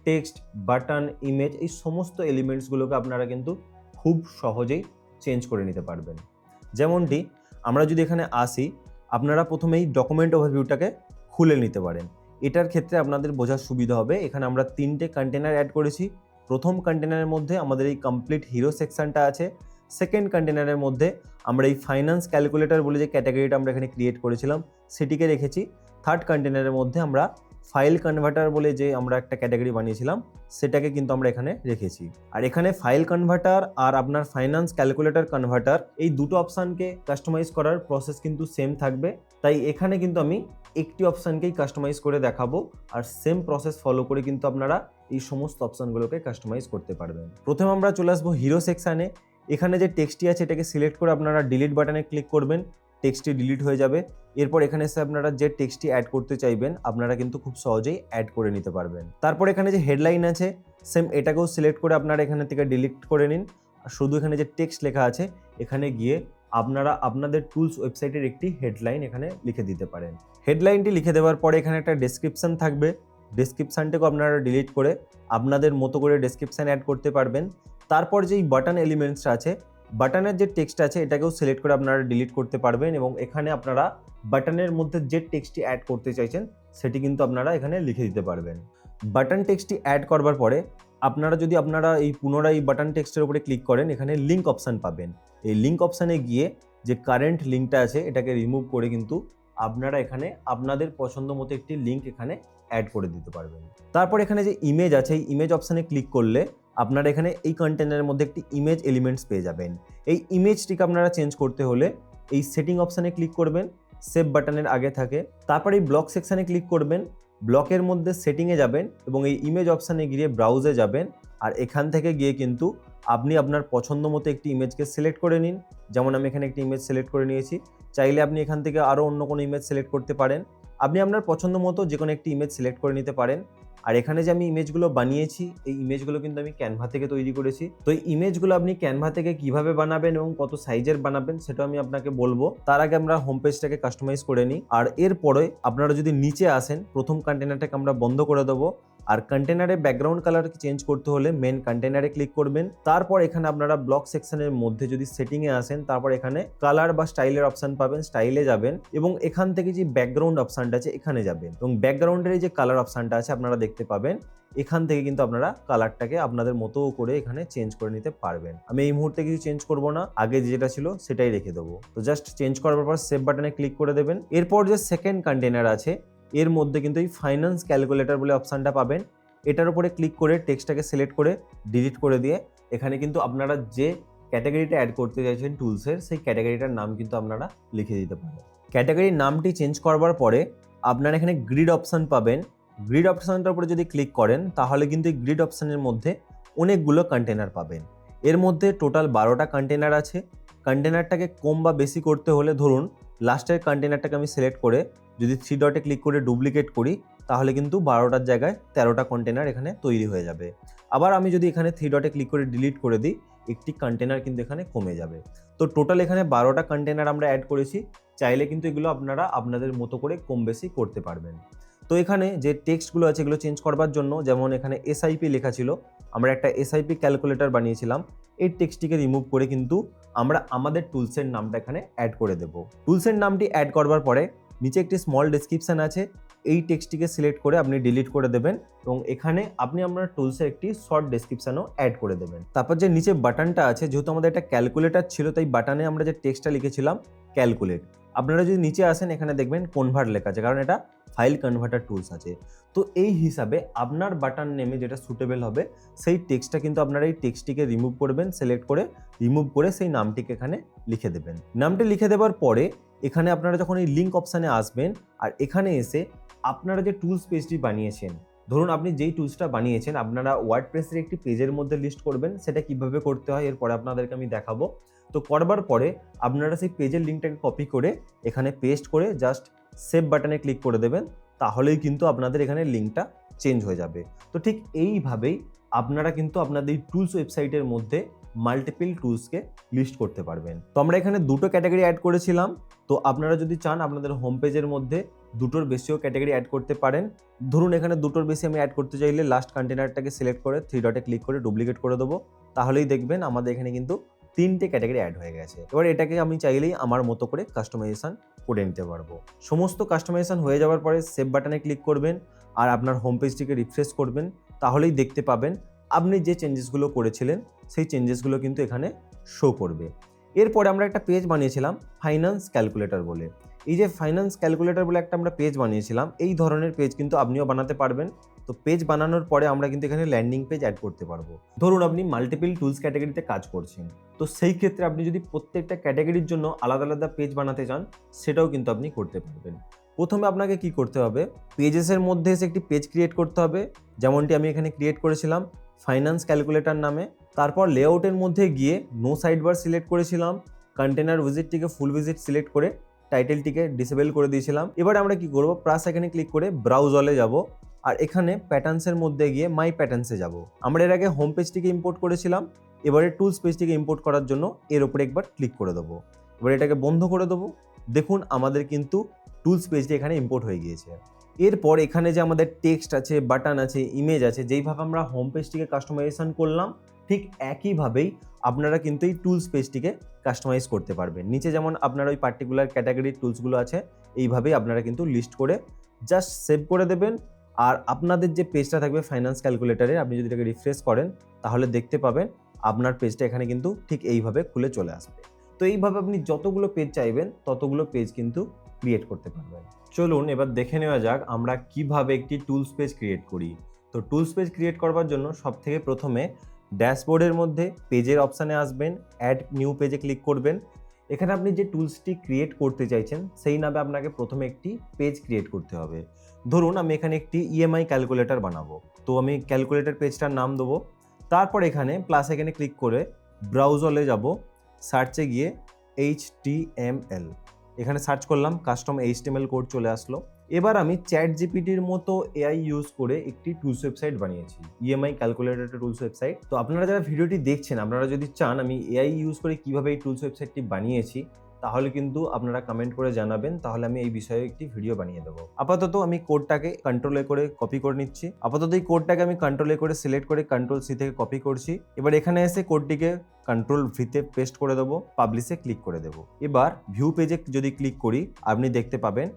টেক্সট, বাটন, ইমেজ, এই সমস্ত এলিমেন্টসগুলোকে আপনারা কিন্তু খুব সহজেই চেঞ্জ করে নিতে পারবেন। যেমনটি আমরা যদি এখানে আসি, আপনারা প্রথমেই ডকুমেন্ট ওভারভিউটাকে খুলে নিতে পারেন। এটার ক্ষেত্রে আপনাদের বোঝার সুবিধা হবে। এখানে আমরা 3টে কন্টেনার অ্যাড করেছি। প্রথম কন্টেনারের মধ্যে আমাদের এই কমপ্লিট হিরো সেকশনটা আছে। সেকেন্ড কন্টেনারের মধ্যে আমরা এই ফাইন্যান্স ক্যালকুলেটর বলে যে ক্যাটাগরিটা আমরা এখানে ক্রিয়েট করেছিলাম সেটিকে রেখেছি। থার্ড কন্টেনারের মধ্যে আমরা ফাইল কনভার্টার বলে যে আমরা একটা ক্যাটাগরি বানিয়েছিলাম সেটাকে কিন্তু আমরা এখানে রেখেছি। আর এখানে ফাইল কনভার্টার আর আপনার ফাইন্যান্স ক্যালকুলেটর কনভার্টার, এই দুটো অপশানকে কাস্টমাইজ করার প্রসেস কিন্তু সেম থাকবে। তাই এখানে কিন্তু আমি একটি অপশানকেই কাস্টমাইজ করে দেখাবো, আর সেম প্রসেস ফলো করে কিন্তু আপনারা এই সমস্ত অপশানগুলোকে কাস্টমাইজ করতে পারবেন। প্রথমে আমরা চলে আসবো হিরো সেকশানে। এখানে যে টেক্সটটি আছে এটাকে সিলেক্ট করে আপনারা ডিলিট বাটনে ক্লিক করবেন, টেক্সটটি ডিলিট হয়ে যাবে। এরপর এখানে এসে আপনারা যে টেক্সটটি অ্যাড করতে চাইবেন আপনারা কিন্তু খুব সহজেই অ্যাড করে নিতে পারবেন। তারপর এখানে যে হেডলাইন আছে সেম এটাকেও সিলেক্ট করে আপনারা এখানে থেকে ডিলিট করে নিন। আর শুধু এখানে যে টেক্সট লেখা আছে এখানে গিয়ে আপনারা আপনাদের টুলস ওয়েবসাইটের একটি হেডলাইন এখানে লিখে দিতে পারেন। হেডলাইনটি লিখে দেওয়ার পরে এখানে একটা ডেসক্রিপশন থাকবে, ডেসক্রিপশানটাকেও আপনারা ডিলিট করে আপনাদের মতো করে ডেসক্রিপশান অ্যাড করতে পারবেন। তারপর যেই বাটন এলিমেন্টসটা আছে, বাটনের যে টেক্সট আছে এটাকেও সিলেক্ট করে আপনারা ডিলিট করতে পারবেন এবং এখানে আপনারা বাটনের মধ্যে যে টেক্সটটি অ্যাড করতে চাইছেন সেটি কিন্তু আপনারা এখানে লিখে দিতে পারবেন। বাটন টেক্সটটি অ্যাড করবার পরে আপনারা এই পুনরায় বাটন টেক্সটের উপরে ক্লিক করেন, এখানে লিঙ্ক অপশান পাবেন। এই লিঙ্ক অপশানে গিয়ে যে কারেন্ট লিঙ্কটা আছে এটাকে রিমুভ করে কিন্তু আপনারা এখানে আপনাদের পছন্দ মতো একটি লিঙ্ক এখানে অ্যাড করে দিতে পারবেন। তারপর এখানে যে ইমেজ আছে এই ইমেজ অপশানে ক্লিক করলে আপনারা এখানে এই কন্টেনারের মধ্যে একটি ইমেজ এলিমেন্টস পেয়ে যাবেন। এই ইমেজটিকে আপনারা চেঞ্জ করতে হলে এই সেটিং অপশানে ক্লিক করবেন, সেভ বাটনের আগে থাকে। তারপর এই ব্লক সেকশানে ক্লিক করবেন, ব্লকের মধ্যে সেটিংয়ে যাবেন এবং এই ইমেজ অপশানে গিয়ে ব্রাউজে যাবেন। আর এখান থেকে গিয়ে কিন্তু আপনি আপনার পছন্দ মতো একটি ইমেজকে সিলেক্ট করে নিন। যেমন আমি এখানে একটি ইমেজ সিলেক্ট করে নিয়েছি, চাইলে আপনি এখান থেকে আরও অন্য কোনো ইমেজ সিলেক্ট করতে পারেন। আপনি আপনার পছন্দ মতো যে কোনো একটি ইমেজ সিলেক্ট করে নিতে পারেন। আর এখানে যে আমি ইমেজগুলো বানিয়েছি এই ইমেজগুলো কিন্তু আমি ক্যানভা থেকে তৈরি করেছি। তো এই ইমেজগুলো আপনি ক্যানভা থেকে কিভাবে বানাবেন এবং কত সাইজের বানাবেন সেটা আমি আপনাকে বলবো। তার আগে আমরা হোম পেজটাকে কাস্টমাইজ করে নিই। আর এরপরে আপনারা যদি নিচে আসেন, প্রথম কন্টেনারটাকে আমরা বন্ধ করে দেবো। আর কন্টেনারের ব্যাকগ্রাউন্ড কালারকে চেঞ্জ করতে হলে মেন কন্টেনারে ক্লিক করবেন। তারপর এখানে আপনারা ব্লক সেকশনের মধ্যে যদি সেটিংয়ে আসেন, তারপর এখানে কালার বা স্টাইলের অপশন পাবেন, স্টাইলে যাবেন এবং এখান থেকে যে ব্যাকগ্রাউন্ড অপশনটা আছে এখানে যাবেন এবং ব্যাকগ্রাউন্ডের যে কালার অপশনটা আছে আপনারা দেখতে পাবেন। এখান থেকে কিন্তু আপনারা কালারটাকে আপনাদের মতো করে এখানে চেঞ্জ করে নিতে পারবেন। আমি এই মুহূর্তে কিছু চেঞ্জ করব না, আগে যেটা ছিল সেটাই রেখে দেবো। তো জাস্ট চেঞ্জ করার পর সেভ বাটনে ক্লিক করে দেবেন। এরপর যে সেকেন্ড কন্টেনার আছে এর মধ্যে কিন্তু এই ফাইন্যান্স ক্যালকুলেটর বলে অপশানটা পাবেন। এটার উপরে ক্লিক করে টেক্সটটাকে সিলেক্ট করে ডিলিট করে দিয়ে এখানে কিন্তু আপনারা যে ক্যাটাগরিটা অ্যাড করতে চাইছেন টুলসের সেই ক্যাটাগরিটার নাম কিন্তু আপনারা লিখে দিতে পারেন। ক্যাটাগরির নামটি চেঞ্জ করবার পরে আপনারা এখানে গ্রিড অপশান পাবেন। গ্রিড অপশানটার উপরে যদি ক্লিক করেন তাহলে কিন্তু এই গ্রিড অপশানের মধ্যে অনেকগুলো কন্টেনার পাবেন। এর মধ্যে টোটাল 12টা কন্টেনার আছে। কন্টেনারটাকে কম বা বেশি করতে হলে ধরুন লাস্টের কন্টেনারটাকে আমি সিলেক্ট করে যদি 3 ডটে ক্লিক করে ডুপ্লিকেট করি তাহলে কিন্তু 12টার জায়গায় 13টা কন্টেনার এখানে তৈরি হয়ে যাবে। আবার আমি যদি এখানে 3 ডটে ক্লিক করে ডিলিট করে দিই একটি কন্টেনার কিন্তু এখানে কমে যাবে। তো টোটাল এখানে 12টা কন্টেনার আমরা অ্যাড করেছি। চাইলে কিন্তু এগুলো আপনারা আপনাদের মতো করে কম বেশি করতে পারবেন। তো এখানে যে টেক্সটগুলো আছে এগুলো চেঞ্জ করবার জন্য, যেমন এখানে এসআইপি লেখা ছিল, আমরা একটা এসআইপি ক্যালকুলেটর বানিয়েছিলাম। এই টেক্সটটিকে রিমুভ করে কিন্তু আমরা আমাদের টুলসের নামটা এখানে অ্যাড করে দেব। টুলসের নামটি অ্যাড করবার পরে নিচে একটি স্মল ডেসক্রিপশন আছে, এই টেক্সটটিকে সিলেক্ট করে আপনি ডিলিট করে দেবেন এবং এখানে আপনি আপনার টুলসের একটি শর্ট ডেসক্রিপশনও অ্যাড করে দেবেন। তারপর যে নিচে বাটনটা আছে, যেহেতু আমাদের একটা ক্যালকুলেটর ছিল তাই বাটনে আমরা যে টেক্সটটা লিখেছিলাম ক্যালকুলেট, আপনারা যদি নিচে আসেন এখানে দেখবেন কনভার্ট লেখা আছে, কারণ এটা ফাইল কনভার্টার টুলস আছে। তো এই হিসাবে আপনার বাটন নেমে যেটা সুটেবল হবে সেই টেক্সটটা কিন্তু আপনারা এই টেক্সটটিকে রিমুভ করবেন, সিলেক্ট করে রিমুভ করে সেই নামটিকে এখানে লিখে দেবেন। নামটি লিখে দেওয়ার পরে এখানে আপনারা যখন এই লিঙ্ক অপশানে আসবেন আর এখানে এসে আপনারা যে টুলস পেজটি বানিয়েছেন, ধরুন আপনি যেই টুলসটা বানিয়েছেন আপনারা ওয়ার্ডপ্রেসের একটি পেজের মধ্যে লিস্ট করবেন। সেটা কিভাবে করতে হয় এরপরে আপনাদেরকে আমি দেখাবো। তো করবার পরে আপনারা সেই পেজের লিঙ্কটাকে কপি করে এখানে পেস্ট করে জাস্ট সেভ বাটনে ক্লিক করে দেবেন, তাহলেই কিন্তু আপনাদের এখানে লিঙ্কটা চেঞ্জ হয়ে যাবে। তো ঠিক এইভাবেই আপনারা কিন্তু আপনাদের এই টুলস ওয়েবসাইটের মধ্যে মাল্টিপল টুলসকে লিস্ট করতে পারবেন। তো আমরা এখানে দুটো ক্যাটাগরি অ্যাড করেছিলাম। তো আপনারা যদি চান আপনাদের হোম পেজের মধ্যে দুটোর বেশিও ক্যাটাগরি অ্যাড করতে পারেন। ধরুন এখানে দুটোর বেশি আমি অ্যাড করতে চাইলে লাস্ট কন্টেনারটাকে সিলেক্ট করে 3 ডটে ক্লিক করে ডুপ্লিকেট করে দেবো। তাহলেই দেখবেন আমাদের এখানে কিন্তু 3টে ক্যাটাগরি অ্যাড হয়ে গেছে। এবার এটাকে আমি চাইলেই আমার মতো করে কাস্টমাইজেশন করে নিতে পারবো। সমস্ত কাস্টমাইজেশন হয়ে যাওয়ার পরে সেভ বাটনে ক্লিক করবেন আর আপনার হোম পেজটিকে রিফ্রেশ করবেন। তাহলেই দেখতে পাবেন আপনি যে চেঞ্জেসগুলো করেছিলেন সেই চেঞ্জেসগুলো কিন্তু এখানে শো করবে। এরপরে আমরা একটা পেজ বানিয়েছিলাম ফাইন্যান্স ক্যালকুলেটর বলে। এই যে ফাইন্যান্স ক্যালকুলেটর বলে একটা আমরা পেজ বানিয়েছিলাম, এই ধরনের পেজ কিন্তু আপনিও বানাতে পারবেন। তো পেজ বানানোর পরে আমরা কিন্তু এখানে ল্যান্ডিং পেজ অ্যাড করতে পারবো। ধরুন আপনি মাল্টিপল টুলস ক্যাটাগরিতে কাজ করছেন, তো সেই ক্ষেত্রে আপনি যদি প্রত্যেকটা ক্যাটাগরির জন্য আলাদা আলাদা পেজ বানাতে চান সেটাও কিন্তু আপনি করতে পারবেন। প্রথমে আপনাকে কি করতে হবে, পেজেসের মধ্যে এসে একটি পেজ ক্রিয়েট করতে হবে, যেমনটি আমি এখানে ক্রিয়েট করেছিলাম ফাইন্যান্স ক্যালকুলেটর নামে। তারপর লেআউটের মধ্যে গিয়ে নো সাইড বার সিলেক্ট করেছিলাম, কন্টেনার ভিজিটটিকে ফুল ভিজিট সিলেক্ট করে টাইটেলটিকে ডিসেবল করে দিয়েছিলাম। এবার আমরা কি করব, প্লাস এখানে ক্লিক করে ব্রাউজ অলে যাব আর এখানে প্যাটার্নসের মধ্যে গিয়ে মাই প্যাটার্নসে যাব। আমরা এর আগে হোম পেজটিকে ইম্পোর্ট করেছিলাম, এবারে টুলস পেজটিকে ইম্পোর্ট করার জন্য এর উপরে একবার ক্লিক করে দেবো। এবার এটাকে বন্ধ করে দেবো। দেখুন আমাদের কিন্তু টুলস পেজটি এখানে ইম্পোর্ট হয়ে গিয়েছে। এরপর এখানে যে আমাদের টেক্সট আছে, বাটন আছে, ইমেজ আছে, যেইভাবে আমরা হোম পেজটিকে কাস্টমাইজেশন করলাম ঠিক একইভাবেই আপনারা কিন্তু এই টুলস পেজটিকে কাস্টমাইজ করতে পারবেন। নিচে যেমন আপনার ওই পার্টিকুলার ক্যাটাগরির টুলসগুলো আছে এইভাবেই আপনারা কিন্তু লিস্ট করে জাস্ট সেভ করে দেবেন। আর আপনাদের যে পেজটা থাকবে ফাইন্যান্স ক্যালকুলেটরে, আপনি যদি এটাকে রিফ্রেশ করেন তাহলে দেখতে পাবেন আপনার পেজটা এখানে কিন্তু ঠিক এইভাবে খুলে চলে আসবে। তো এইভাবে আপনি যতগুলো পেজ চাইবেন ততগুলো পেজ কিন্তু ক্রিয়েট করতে পারবেন। চলুন এবার দেখে নেওয়া যাক আমরা কিভাবে একটি টুলস পেজ ক্রিয়েট করি। তো টুলস পেজ ক্রিয়েট করবার জন্য সবথেকে প্রথমে ড্যাশবোর্ডের মধ্যে পেজের অপশানে আসবেন, অ্যাড নিউ পেজে ক্লিক করবেন। এখানে আপনি যে টুলসটি ক্রিয়েট করতে চাইছেন সেই নামে আপনাকে প্রথমে একটি পেজ ক্রিয়েট করতে হবে। ধরুন আমি এখানে একটি ইএমআই ক্যালকুলেটর বানাবো, তো আমি ক্যালকুলেটর পেজটার নাম দেবো। তারপর এখানে প্লাস এখানে ক্লিক করে ব্রাউজারে যাব, সার্চে গিয়ে HTML এখানে সার্চ করলাম, কাস্টম HTML কোড চলে আসলো। এবার আমি চ্যাট জিপিটির মতো এআই ইউজ করে একটি টুলস ওয়েবসাইট বানিয়েছি, ইএমআই ক্যালকুলেটর টুলস ওয়েবসাইট। তো আপনারা যারা ভিডিওটি দেখছেন আপনারা যদি চান আমি এআই ইউজ করে কিভাবে এই টুলস ওয়েবসাইটটি বানিয়েছি তাহলে কিন্তু আপনারা কমেন্ট করে জানাবেন, তাহলে আমি এই বিষয়ে একটি ভিডিও বানিয়ে দেবো। আপাতত আমি কোডটাকে কন্ট্রোলে করে কপি করে নিচ্ছি। আপাতত এই কোডটাকে আমি কন্ট্রোলে করে সিলেক্ট করে কন্ট্রোল সি থেকে কপি করছি। এবার এখানে এসে কোডটিকে কন্ট্রোল ভিতে পেস্ট করে দেবো, পাবলিশে ক্লিক করে দেবো। এবার ভিউ পেজে যদি ক্লিক করি আপনি দেখতে পাবেন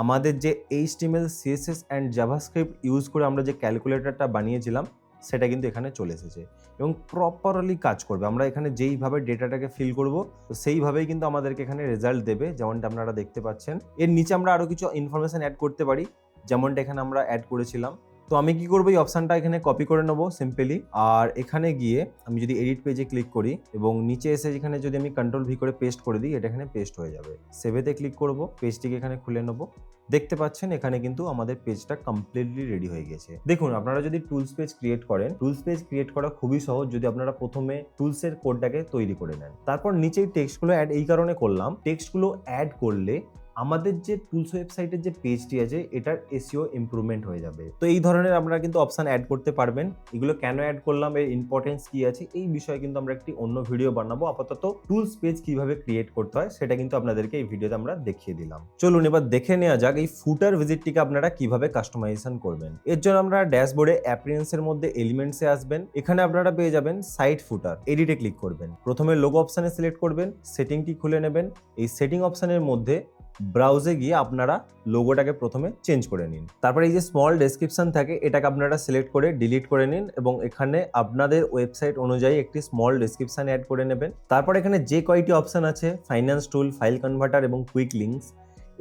আমাদের যে HTML, CSS and JavaScript use করে আমরা যে ক্যালকুলেটরটা বানিয়েছিলাম সেটা কিন্তু এখানে চলে এসেছে এবং প্রপারলি কাজ করবে। আমরা এখানে যেইভাবে ডেটাটাকে ফিল করব তো সেইভাবেই কিন্তু আমাদেরকে এখানে রেজাল্ট দেবে, যেমনটা আপনারা দেখতে পাচ্ছেন। এর নিচে আমরা আরও কিছু ইনফরমেশন অ্যাড করতে পারি, যেমনটা এখানে আমরা অ্যাড করেছিলাম। তো আমি কি করবো, এই অপশানটা এখানে কপি করে নেবো সিম্পলি। আর এখানে গিয়ে আমি যদি এডিট পেজে ক্লিক করি এবং নিচে এসে এখানে যদি আমি কন্ট্রোল ভি করে পেস্ট করে দিই, এটা এখানে পেস্ট হয়ে যাবে। সেভেতে ক্লিক করব, পেজটিকে এখানে খুলে নেবো। দেখতে পাচ্ছেন এখানে কিন্তু আমাদের পেজটা কমপ্লিটলি রেডি হয়ে গেছে। দেখুন আপনারা যদি টুলস পেজ ক্রিয়েট করেন, টুলস পেজ ক্রিয়েট করা খুবই সহজ যদি আপনারা প্রথমে টুলসের কোডটাকে তৈরি করে নেন। তারপর নিচেই টেক্সটগুলো অ্যাড এই কারণে করলাম, টেক্সটগুলো অ্যাড করলে আমাদের যে টুলস ওয়েবসাইটের যে পেজটি আছে এটার এসইও ইমপ্রুভমেন্ট হয়ে যাবে। তো এই ধরনের আপনারা কিন্তু অপশন অ্যাড করতে পারবেন। এগুলো কেন অ্যাড করলাম, এর ইম্পর্টেন্স কি আছে এই বিষয়ে কিন্তু আমরা একটি অন্য ভিডিও বানাবো। আপাতত টুলস পেজ কিভাবে ক্রিয়েট করতে হয় সেটা কিন্তু আপনাদেরকে এই ভিডিওতে আমরা দেখিয়ে দিলাম। চলুন এবার দেখে নেওয়া যাক এই ফুটার ভিজিটটিকে আপনারা কিভাবে কাস্টমাইজেশন করবেন। এর জন্য আমরা ড্যাশবোর্ডে অ্যাপিয়ারেন্সের মধ্যে এলিমেন্টসে আসবেন। এখানে আপনারা পেয়ে যাবেন সাইট ফুটার, এডিটে ক্লিক করবেন। প্রথমে লোগো অপশনে সিলেক্ট করবেন, সেটিংটি খুলে নেবেন। এই সেটিং অপশনের মধ্যে ব্রাউজে গিয়ে আপনারা লোগোটাকে প্রথমে চেঞ্জ করে নিন। তারপরে এই যে স্মল ডেসক্রিপশন থাকে এটাকে আপনারা সিলেক্ট করে ডিলিট করে নিন এবং এখানে আপনাদের ওয়েবসাইট অনুযায়ী একটি স্মল ডেসক্রিপশন অ্যাড করে নেবেন। তারপর এখানে যে কয়টি অপশন আছে ফাইন্যান্স টুল, ফাইল কনভার্টার এবং কুইক লিঙ্কস,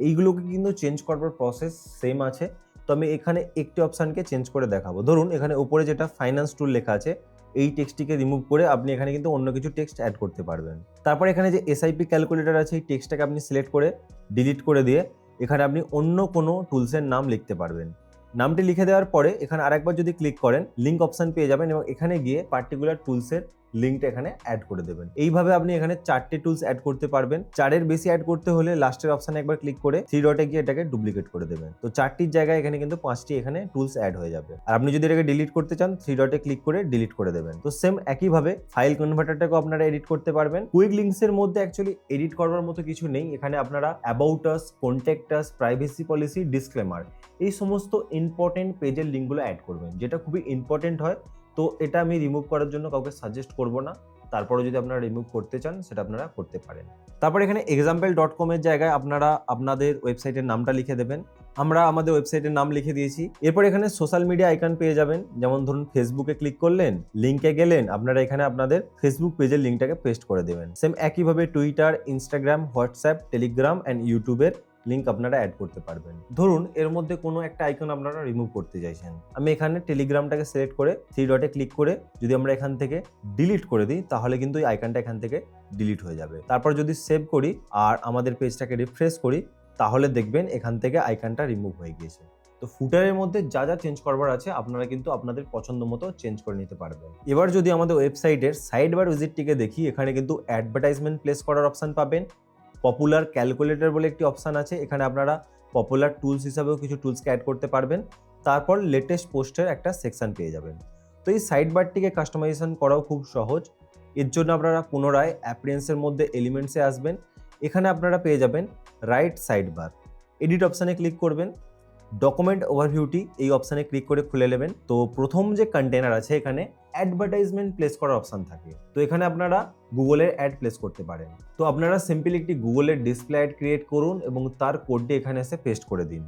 এইগুলোকে কিন্তু চেঞ্জ করবার প্রসেস সেম আছে। তো আমি এখানে একটি অপশানকে চেঞ্জ করে দেখাবো। ধরুন এখানে উপরে যেটা ফাইন্যান্স টুল লেখা আছে এই টেক্সটটিকে রিমুভ করে আপনি এখানে কিন্তু অন্য কিছু টেক্সট অ্যাড করতে পারবেন। তারপর এখানে যে এসআইপি ক্যালকুলেটর আছে এই টেক্সটটাকে আপনি সিলেক্ট করে ডিলিট করে দিয়ে এখানে আপনি অন্য কোনো টুলসের নাম লিখতে পারবেন। নামটি লিখে দেওয়ার পরে এখানে আরেকবার যদি ক্লিক করেন লিঙ্ক অপশান পেয়ে যাবেন এবং এখানে গিয়ে পার্টিকুলার টুলসের লিঙ্কটা এখানে অ্যাড করে দেবেন। এইভাবে আপনি এখানে 4টে টুলস অ্যাড করতে পারবেন। 4-এর বেশি অ্যাড করতে হলে লাস্টের অপশনে একবার ক্লিক করে 3 ডটে গিয়ে এটাকে ডুপ্লিকেট করে দেবেন। তো 4টির জায়গায় এখানে কিন্তু 5টি এখানে টুলস অ্যাড হয়ে যাবে। আর আপনি যদি এটাকে ডিলিট করতে চান 3 ডটে ক্লিক করে ডিলিট করে দেবেন। তো সেম একইভাবে ফাইল কনভার্টারটাকেও আপনারা এডিট করতে পারবেন। কুইক লিঙ্কস এর মধ্যে অ্যাকচুয়ালি এডিট করার মতো কিছু নেই। এখানে আপনারা about us, contact us, privacy policy, disclaimer এই সমস্ত ইম্পর্টেন্ট পেজের লিঙ্কগুলো অ্যাড করবেন, যেটা খুবই ইম্পর্টেন্ট হয়। তো এটা আমি রিমুভ করার জন্য কাউকে সাজেস্ট করব না। তারপরে যদি আপনারা রিমুভ করতে চান সেটা আপনারা করতে পারেন। তারপর এখানে example.com এর জায়গায় আপনারা আপনাদের ওয়েবসাইটের নামটা লিখে দেবেন। আমরা আমাদের ওয়েবসাইটের নাম লিখে দিয়েছি। এরপর এখানে সোশ্যাল মিডিয়া আইকন পেয়ে যাবেন। যেমন ধরুন ফেসবুকে ক্লিক করলেন, লিঙ্কে গেলেন, আপনারা এখানে আপনাদের ফেসবুক পেজের লিঙ্কটাকে পেস্ট করে দেবেন। সেম একইভাবে Twitter, Instagram, WhatsApp, Telegram and ইউটিউবের লিঙ্ক আপনারা অ্যাড করতে পারবেন। ধরুন এর মধ্যে কোনো একটা আইকন আপনারা রিমুভ করতে চাইছেন। আমি এখানে টেলিগ্রামটাকে সিলেক্ট করে 3 ডটে ক্লিক করে যদি আমরা এখান থেকে ডিলিট করে দিই তাহলে কিন্তু এই আইকনটা এখান থেকে ডিলিট হয়ে যাবে। তারপর যদি সেভ করি আর আমাদের পেজটাকে রিফ্রেশ করি তাহলে দেখবেন এখান থেকে আইকনটা রিমুভ হয়ে গিয়েছে। তো ফুটারের মধ্যে যা যা চেঞ্জ করবার আছে আপনারা কিন্তু আপনাদের পছন্দ মতো চেঞ্জ করে নিতে পারবেন। এবার যদি আমাদের ওয়েবসাইটের সাইড বার উইজেটটিকে দেখি, এখানে কিন্তু অ্যাডভার্টাইজমেন্ট প্লেস করার অপশন পাবেন। পপুলার ক্যালকুলেটর বলে একটি অপশান আছে, এখানে আপনারা পপুলার টুলস হিসাবেও কিছু টুলসকে অ্যাড করতে পারবেন। তারপর লেটেস্ট পোস্টের একটা সেকশন পেয়ে যাবেন। তো এই সাইড বারটিকে কাস্টমাইজেশন করাও খুব সহজ। এর জন্য আপনারা পুনরায় অ্যাপিয়ারেন্সের মধ্যে এলিমেন্টসে আসবেন। এখানে আপনারা পেয়ে যাবেন রাইট সাইড বার, এডিট অপশানে ক্লিক করবেন। ডকুমেন্ট ওভারভিউটি এই অপশানে ক্লিক করে খুলে নেবেন। তো প্রথম যে কন্টেনার আছে এখানে অ্যাডভার্টাইজমেন্ট প্লেস করার অপশান থাকে। তো এখানে আপনারা গুগলের অ্যাড প্লেস করতে পারেন। তো আপনারা সিম্পলি একটি গুগলের ডিসপ্লে অ্যাড ক্রিয়েট করুন এবং তার কোডটি এখানে এসে পেস্ট করে দিন।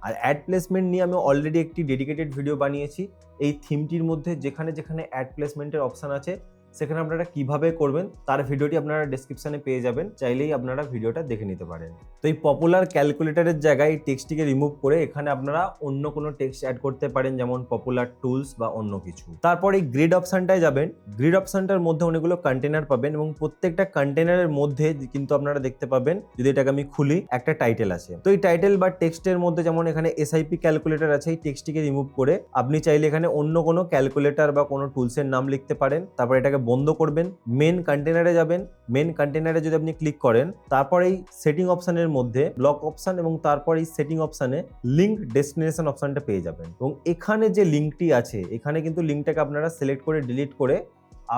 আর অ্যাড প্লেসমেন্ট নিয়ে আমি অলরেডি একটি ডেডিকেটেড ভিডিও বানিয়েছি। এই থিমটির মধ্যে যেখানে যেখানে অ্যাড প্লেসমেন্টের অপশান আছে সেখানে আপনারা কিভাবে করবেন তার ভিডিওটি আপনারা ডেসক্রিপশনে পেয়ে যাবেন, চাইলেই আপনারা ভিডিওটা দেখে নিতে পারেন। তো এই পপুলার ক্যালকুলেটরের জায়গায় এই টেক্সটটিকে রিমুভ করে এখানে আপনারা অন্য কোনো টেক্সট অ্যাড করতে পারেন, যেমন পপুলার টুলস বা অন্য কিছু। তারপর এই গ্রিড অপশানটায় যাবেন। গ্রিড অপশানটার মধ্যে অনেকগুলো কন্টেনার পাবেন এবং প্রত্যেকটা কন্টেনারের মধ্যে কিন্তু আপনারা দেখতে পাবেন, যদি এটাকে আমি খুলি, একটা টাইটেল আছে। তো এই টাইটেল বা টেক্সটের মধ্যে যেমন এখানে এসআইপি ক্যালকুলেটর আছে, এই টেক্সটটিকে রিমুভ করে আপনি চাইলে এখানে অন্য কোনো ক্যালকুলেটর বা কোনো টুলসের নাম লিখতে পারেন। তারপর এটাকে বন্ধ করবেন, মেন কন্টেনারে যাবেন। মেন কন্টেনারে যদি আপনি ক্লিক করেন তারপর এই সেটিং অপশনের মধ্যে ব্লক অপশন এবং তারপর এই সেটিং অপশনে লিঙ্ক ডেস্টিনেশন অপশনটা পেয়ে যাবেন। এবং এখানে যে লিঙ্কটি আছে এখানে কিন্তু লিঙ্কটাকে আপনারা সিলেক্ট করে ডিলিট করে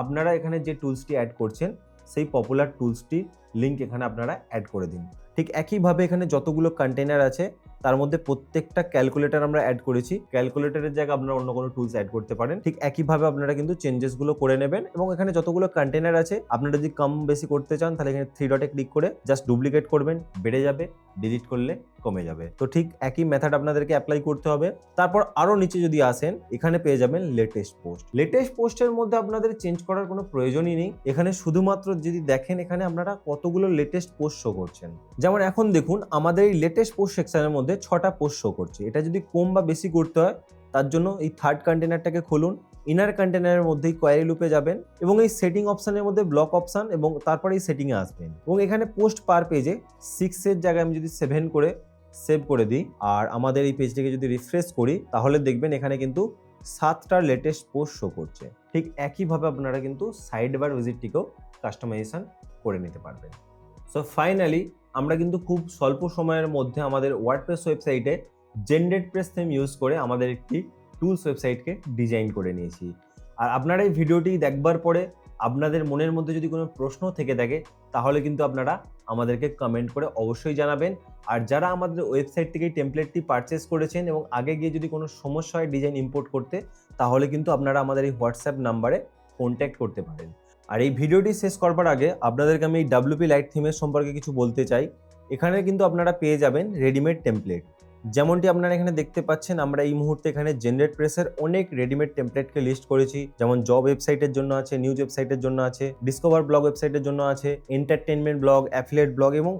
আপনারা এখানে যে টুলসটি অ্যাড করছেন সেই পপুলার টুলসটি লিঙ্ক এখানে আপনারা অ্যাড করে দিন। ঠিক একইভাবে এখানে যতগুলো কন্টেনার আছে তার মধ্যে প্রত্যেকটা ক্যালকুলেটর আমরা অ্যাড করেছি। ক্যালকুলেটরের জায়গায় আপনারা অন্য কোনো টুলস অ্যাড করতে পারেন। ঠিক একইভাবে আপনারা কিন্তু চেঞ্জেসগুলো করে নেবেন এবং এখানে যতগুলো কন্টেনার আছে আপনারা যদি কম বেশি করতে চান তাহলে এখানে 3 ডটে ক্লিক করে জাস্ট ডুপ্লিকেট করবেন, বেড়ে যাবে, ডিলিট করলে কমে যাবে। তো ঠিক একই মেথড আপনাদেরকে অ্যাপ্লাই করতে হবে। তারপর আরও নিচে যদি আসেন এখানে পেয়ে যাবেন লেটেস্ট পোস্ট। লেটেস্ট পোস্টের মধ্যে আপনাদের চেঞ্জ করার কোনো প্রয়োজনই নেই। এখানে শুধুমাত্র যদি দেখেন এখানে আপনারা কতগুলো লেটেস্ট পোস্ট শো করছেন। যেমন এখন দেখুন আমাদের এই লেটেস্ট পোস্ট সেকশনের মধ্যে 6টা পোস্ট শো করছে। এটা যদি কম বা বেশি করতে হয় তার জন্য এই থার্ড কন্টেনারটাকে খুলুন, ইনার কন্টেনারের মধ্যেই কোয়ারি লুপে যাবেন এবং এই সেটিং অপশনের মধ্যে ব্লক অপশন এবং তারপরে এই সেটিংয়ে আসবেন এবং এখানে পোস্ট পার পেজে 6-এর জায়গায় আমি যদি 7 করে সেভ করে দিই আর আমাদের এই পেজটিকে যদি রিফ্রেশ করি তাহলে দেখবেন এখানে কিন্তু 7টা লেটেস্ট পোস্ট শো করছে। ঠিক একইভাবে আপনারা কিন্তু সাইড বার উইজেটটিকেও কাস্টমাইজেশন করে নিতে পারবেন। সো ফাইনালি আমরা কিন্তু খুব স্বল্প সময়ের মধ্যে আমাদের ওয়ার্ডপ্রেস ওয়েবসাইটে জেনারেটপ্রেস থিম ইউজ করে আমাদের একটি টুলস ওয়েবসাইটকে ডিজাইন করে নিয়েছি। আর আপনারা এই ভিডিওটি দেখবার পরে আপনাদের মনের মধ্যে যদি কোনো প্রশ্ন থেকে থাকে তাহলে কিন্তু আপনারা আমাদেরকে কমেন্ট করে অবশ্যই জানাবেন। আর যারা আমাদের ওয়েবসাইট থেকে এই টেমপ্লেটটি পারচেস করেছেন এবং আগে গিয়ে যদি কোনো সমস্যা হয় ডিজাইন ইম্পোর্ট করতে তাহলে কিন্তু আপনারা আমাদের এই হোয়াটসঅ্যাপ নাম্বারে কন্ট্যাক্ট করতে পারেন। আর এই ভিডিওটি শেষ করবার আগে আপনাদেরকে আমি এই WP লাইট থিমের সম্পর্কে কিছু বলতে চাই। এখানে কিন্তু আপনারা পেয়ে যাবেন রেডিমেড টেমপ্লেট। যেমনটি আপনারা এখানে দেখতে পাচ্ছেন আমরা এই মুহূর্তে এখানে জেনারেটপ্রেসের অনেক রেডিমেড টেমপ্লেটকে লিস্ট করেছি। যেমন জব ওয়েবসাইটের জন্য আছে, নিউজ ওয়েবসাইটের জন্য আছে, ডিসকভার ব্লগ ওয়েবসাইটের জন্য আছে, এন্টারটেনমেন্ট ব্লগ, অ্যাফিলিয়েট ব্লগ এবং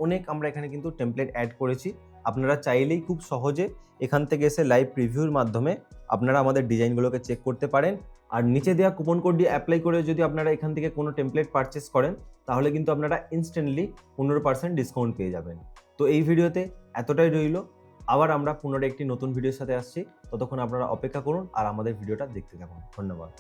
অনেক আমরা এখানে কিন্তু টেমপ্লেট অ্যাড করেছি। আপনারা চাইলেই খুব সহজে এখান থেকে এসে লাইভ প্রিভিউর মাধ্যমে আপনারা আমাদের ডিজাইনগুলোকে চেক করতে পারেন। আর নিচে দেওয়া কুপন কোড দিয়ে অ্যাপ্লাই করে যদি আপনারা এখান থেকে কোনো টেমপ্লেট পারচেস করেন তাহলে কিন্তু আপনারা ইনস্ট্যান্টলি 15% ডিসকাউন্ট পেয়ে যাবেন। তো এই ভিডিওতে এতটাই রইল। আবার আমরা পুনরায় একটি নতুন ভিডিওর সাথে আসছি। ততক্ষণ আপনারা অপেক্ষা করুন আর আমাদের ভিডিওটা দেখতে থাকুন। ধন্যবাদ।